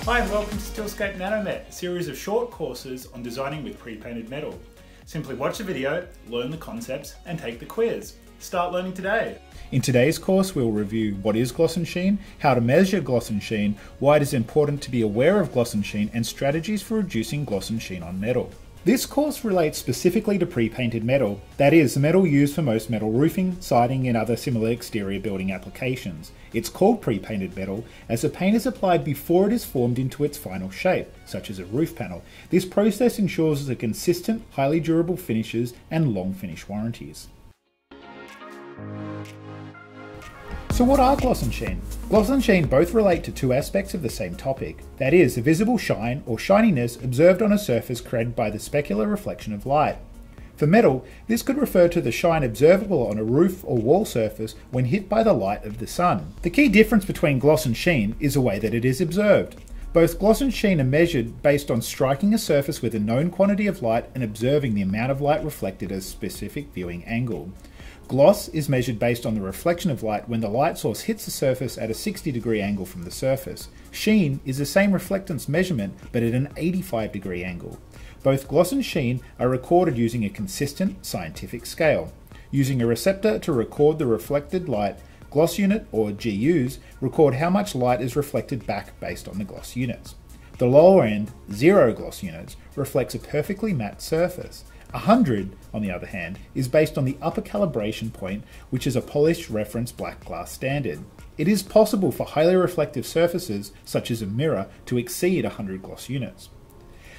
Hi and welcome to Steelscape Nano, a series of short courses on designing with pre-painted metal. Simply watch the video, learn the concepts and take the quiz. Start learning today. In today's course we'll review what is gloss and sheen, how to measure gloss and sheen, why it is important to be aware of gloss and sheen, and strategies for reducing gloss and sheen on metal. This course relates specifically to pre-painted metal, that is, the metal used for most metal roofing, siding and other similar exterior building applications. It's called pre-painted metal as the paint is applied before it is formed into its final shape, such as a roof panel. This process ensures the consistent, highly durable finishes and long finish warranties. So what are gloss and sheen? Gloss and sheen both relate to two aspects of the same topic, that is, the visible shine or shininess observed on a surface created by the specular reflection of light. For metal, this could refer to the shine observable on a roof or wall surface when hit by the light of the sun. The key difference between gloss and sheen is the way that it is observed. Both gloss and sheen are measured based on striking a surface with a known quantity of light and observing the amount of light reflected at a specific viewing angle. Gloss is measured based on the reflection of light when the light source hits the surface at a 60-degree angle from the surface. Sheen is the same reflectance measurement but at an 85-degree angle. Both gloss and sheen are recorded using a consistent scientific scale. Using a receptor to record the reflected light, gloss unit or GUs record how much light is reflected back based on the gloss units. The lower end, 0 gloss units, reflects a perfectly matte surface. 100, on the other hand, is based on the upper calibration point, which is a polished reference black glass standard. It is possible for highly reflective surfaces, such as a mirror, to exceed 100 gloss units.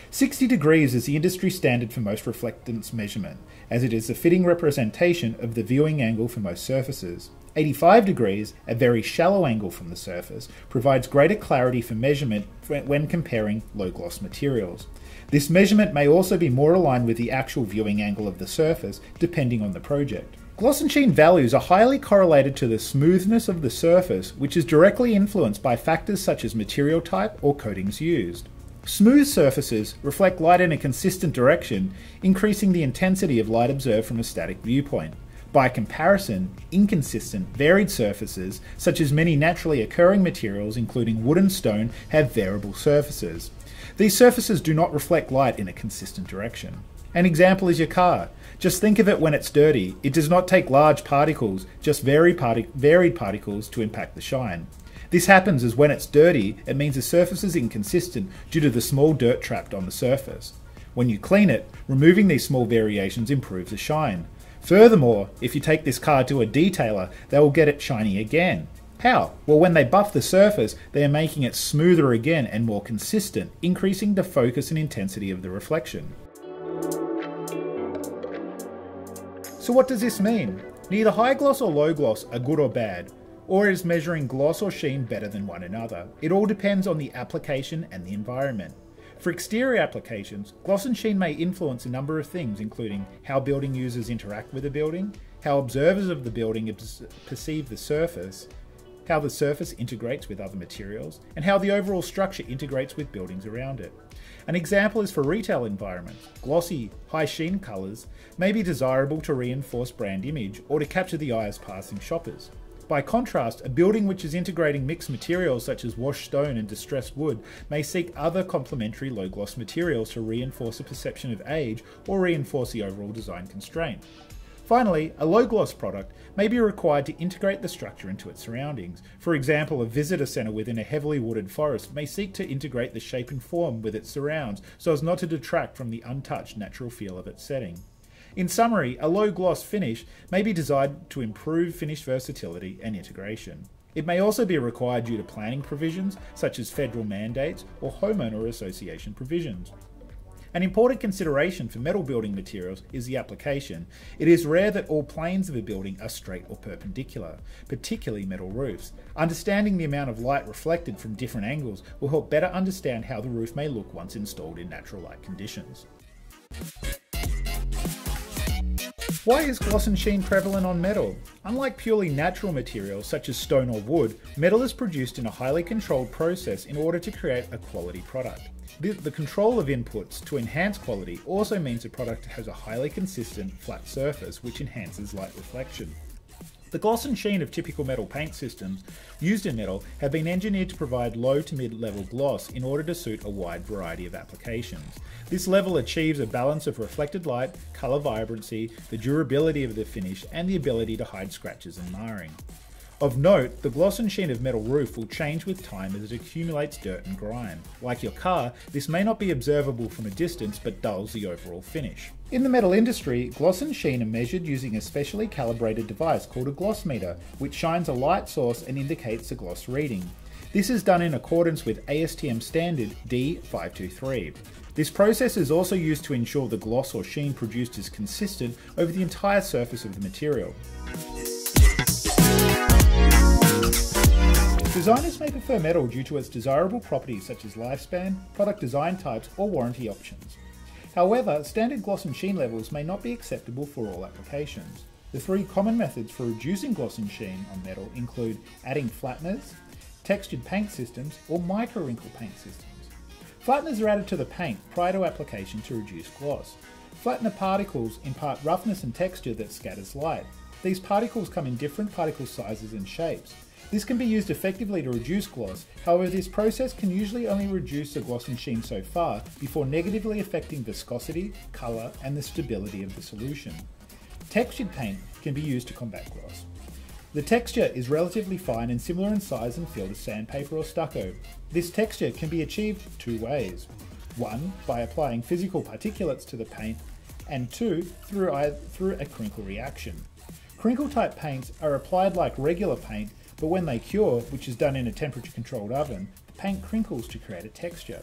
60 degrees is the industry standard for most reflectance measurement, as it is the fitting representation of the viewing angle for most surfaces. 85 degrees, a very shallow angle from the surface, provides greater clarity for measurement when comparing low-gloss materials. This measurement may also be more aligned with the actual viewing angle of the surface, depending on the project. Gloss and sheen values are highly correlated to the smoothness of the surface, which is directly influenced by factors such as material type or coatings used. Smooth surfaces reflect light in a consistent direction, increasing the intensity of light observed from a static viewpoint. By comparison, inconsistent, varied surfaces, such as many naturally occurring materials including wood and stone, have variable surfaces. These surfaces do not reflect light in a consistent direction. An example is your car. Just think of it when it's dirty. It does not take large particles, just varied particles to impact the shine. This happens as when it's dirty, it means the surface is inconsistent due to the small dirt trapped on the surface. When you clean it, removing these small variations improves the shine. Furthermore, if you take this car to a detailer, they will get it shiny again. How? Well, when they buff the surface, they are making it smoother again and more consistent, increasing the focus and intensity of the reflection. So what does this mean? Neither high gloss or low gloss are good or bad, or is measuring gloss or sheen better than one another. It all depends on the application and the environment. For exterior applications, gloss and sheen may influence a number of things, including how building users interact with the building, how observers of the building perceive the surface, how the surface integrates with other materials, and how the overall structure integrates with buildings around it. An example is for retail environments. Glossy, high sheen colours may be desirable to reinforce brand image or to capture the eye as passing shoppers. By contrast, a building which is integrating mixed materials such as washed stone and distressed wood may seek other complementary low-gloss materials to reinforce a perception of age or reinforce the overall design constraint. Finally, a low-gloss product may be required to integrate the structure into its surroundings. For example, a visitor centre within a heavily wooded forest may seek to integrate the shape and form with its surrounds so as not to detract from the untouched natural feel of its setting. In summary, a low-gloss finish may be designed to improve finish versatility and integration. It may also be required due to planning provisions, such as federal mandates or homeowner association provisions. An important consideration for metal building materials is the application. It is rare that all planes of a building are straight or perpendicular, particularly metal roofs. Understanding the amount of light reflected from different angles will help better understand how the roof may look once installed in natural light conditions. Why is gloss and sheen prevalent on metal? Unlike purely natural materials such as stone or wood, metal is produced in a highly controlled process in order to create a quality product. The control of inputs to enhance quality also means the product has a highly consistent, flat surface which enhances light reflection. The gloss and sheen of typical metal paint systems used in metal have been engineered to provide low to mid-level gloss in order to suit a wide variety of applications. This level achieves a balance of reflected light, colour vibrancy, the durability of the finish, and the ability to hide scratches and marring. Of note, the gloss and sheen of metal roof will change with time as it accumulates dirt and grime. Like your car, this may not be observable from a distance but dulls the overall finish. In the metal industry, gloss and sheen are measured using a specially calibrated device called a gloss meter, which shines a light source and indicates the gloss reading. This is done in accordance with ASTM standard D523. This process is also used to ensure the gloss or sheen produced is consistent over the entire surface of the material. Designers may prefer metal due to its desirable properties such as lifespan, product design types, or warranty options. However, standard gloss and sheen levels may not be acceptable for all applications. The three common methods for reducing gloss and sheen on metal include adding flatteners, textured paint systems, or micro-wrinkle paint systems. Flatteners are added to the paint prior to application to reduce gloss. Flattener particles impart roughness and texture that scatters light. These particles come in different particle sizes and shapes. This can be used effectively to reduce gloss, however this process can usually only reduce the gloss and sheen so far before negatively affecting viscosity, colour, and the stability of the solution. Textured paint can be used to combat gloss. The texture is relatively fine and similar in size and feel to sandpaper or stucco. This texture can be achieved two ways. One, by applying physical particulates to the paint, and two, through a crinkle reaction. Crinkle type paints are applied like regular paint, but when they cure, which is done in a temperature controlled oven, the paint crinkles to create a texture.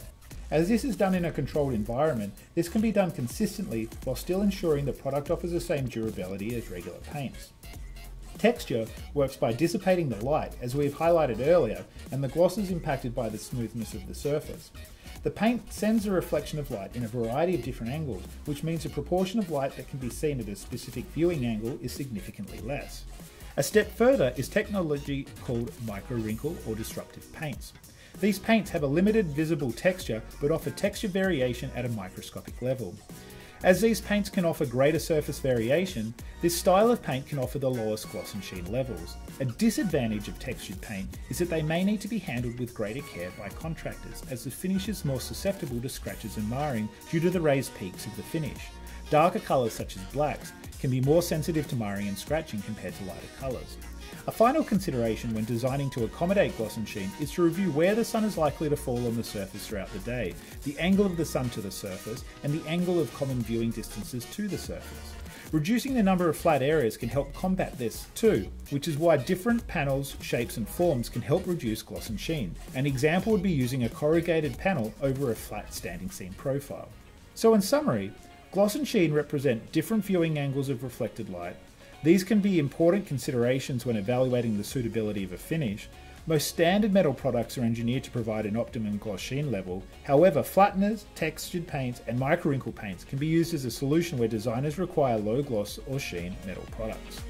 As this is done in a controlled environment, this can be done consistently while still ensuring the product offers the same durability as regular paints. Texture works by dissipating the light, as we have highlighted earlier, and the gloss is impacted by the smoothness of the surface. The paint sends a reflection of light in a variety of different angles, which means the proportion of light that can be seen at a specific viewing angle is significantly less. A step further is technology called micro-wrinkle or disruptive paints. These paints have a limited visible texture but offer texture variation at a microscopic level. As these paints can offer greater surface variation, this style of paint can offer the lowest gloss and sheen levels. A disadvantage of textured paint is that they may need to be handled with greater care by contractors, as the finish is more susceptible to scratches and marring due to the raised peaks of the finish. Darker colours such as blacks can be more sensitive to marring and scratching compared to lighter colours. A final consideration when designing to accommodate gloss and sheen is to review where the sun is likely to fall on the surface throughout the day, the angle of the sun to the surface, and the angle of common viewing distances to the surface. Reducing the number of flat areas can help combat this too, which is why different panels, shapes and forms can help reduce gloss and sheen. An example would be using a corrugated panel over a flat standing seam profile. So in summary, gloss and sheen represent different viewing angles of reflected light. These can be important considerations when evaluating the suitability of a finish. Most standard metal products are engineered to provide an optimum gloss sheen level. However, flatteners, textured paints, and micro-wrinkle paints can be used as a solution where designers require low gloss or sheen metal products.